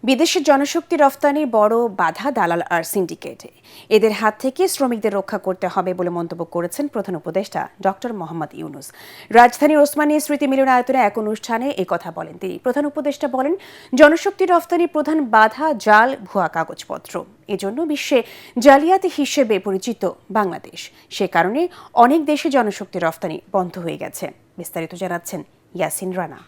বিদেশি জনশক্তি রফতানির বড় বাধা দালাল আর সিন্ডিকেট। এদের হাত থেকে শ্রমিকদের রক্ষা করতে হবে বলে মন্তব্য করেছেন প্রধান উপদেষ্টা ডক্টর মোহাম্মদ ইউনূস। রাজধানীর ওসমানী স্মৃতি মিলনায়তনে এক অনুষ্ঠানে কথা বলেন তিনি। প্রধান উপদেষ্টা বলেন, জনশক্তি রফতানির প্রধান বাধা জাল ভুয়া কাগজপত্র। এজন্য বিশ্বে জালিয়াতি হিসেবে পরিচিত বাংলাদেশ। সে কারণে অনেক দেশে জনশক্তি রফতানি বন্ধ হয়ে গেছে। বিস্তারিত জানাচ্ছেন ইয়াসিন রানা।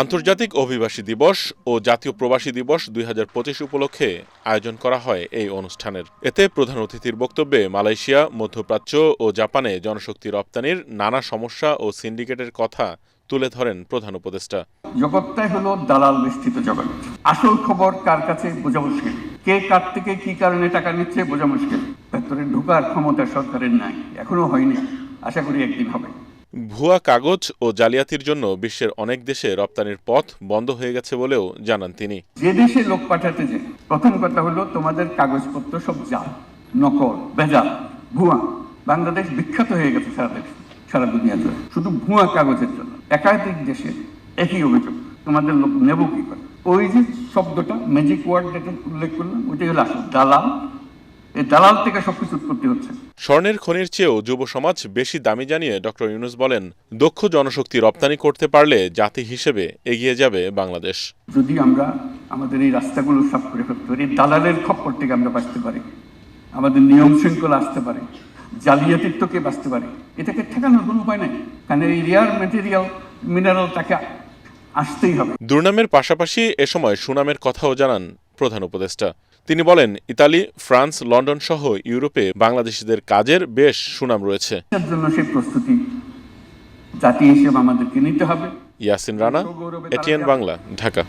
আন্তর্জাতিক অভিবাসী দিবস ও জাতীয় প্রবাসী দিবস 2025 উপলক্ষে আয়োজন করা হয় এই অনুষ্ঠানের। এতে প্রধান অতিথির বক্তব্যে মালয়েশিয়া, মধ্যপ্রাচ্য ও জাপানে জনশক্তি রপ্তানির নানা সমস্যা ও সিন্ডিকেটের কথা তুলে ধরেন প্রধান উপদেষ্টা। জগৎটাই হলো দালাল বেষ্টিত জগৎ। আসল খবর কার কাছে বোঝা মুশকিল, কে কার থেকে কি কারণে টাকা নিচ্ছে বোঝা মুশকিল। ভেতরে ঢোকার ক্ষমতা সরকারের নাই, এখনো হয়নি, আশা করি একদিন হবে। ভুয়া কাগজ ও জালিয়াতির জন্য বিশ্বের অনেক দেশে রপ্তানির পথ বন্ধ হয়ে গেছে বলেও জানান তিনি। যে দেশে লোক পাঠাতে যে প্রথম কথা হলো তোমাদের কাগজপত্র সব জাল, নকল, বেজাল, ভুয়া। বাংলাদেশ বিখ্যাত হয়ে গেছে সারা দুনিয়া জুড়ে শুধু ভুয়া কাগজের জন্য। একাধিক দেশে একই অভিযোগ, তোমাদের লোক নেব কি করে। ওই যে শব্দটা ম্যাজিক ওয়ার্ড যেটা উল্লেখ করলাম, ওইটাই হলো আসল দালাল। এই দালাল থেকে সবকিছু উৎপত্তি হচ্ছে। স্বর্ণের খনির চেয়েও যুব সমাজ বেশি দামি জানিয়ে ডক্টর ইউনূস বলেন, দক্ষ জনশক্তি রপ্তানি করতে পারলে জাতি হিসেবে এগিয়ে যাবে বাংলাদেশ। যদি আমরা আমাদের এই রাস্তাগুলো সাফ করে ফেলতে পারি, দালালের খপ্পর থেকে আমরা বাঁচতে পারি, আমাদের নিয়ম শৃঙ্খলা আসতে পারে, জালিয়াতির থেকে বাঁচতে পারি, এটাকে ঠেকানোর কোনো উপায় নেই। কারণ এই রেয়ার ম্যাটেরিয়াল মিনারেল তাকে আসতেই হবে। দুর্নামের পাশাপাশি এ সময় সুনামের কথাও জানান প্রধান উপদেষ্টা। তিনি বলেন, ইতালি, ফ্রান্স, লন্ডন সহ ইউরোপে বাংলাদেশিদের কাজের বেশ সুনাম রয়েছে। এর জন্য সেই প্রস্তুতি জাতি হিসেবে আমাদেরকে নিতে হবে। ইয়াসিন রানা, এটিএন বাংলা, ঢাকা।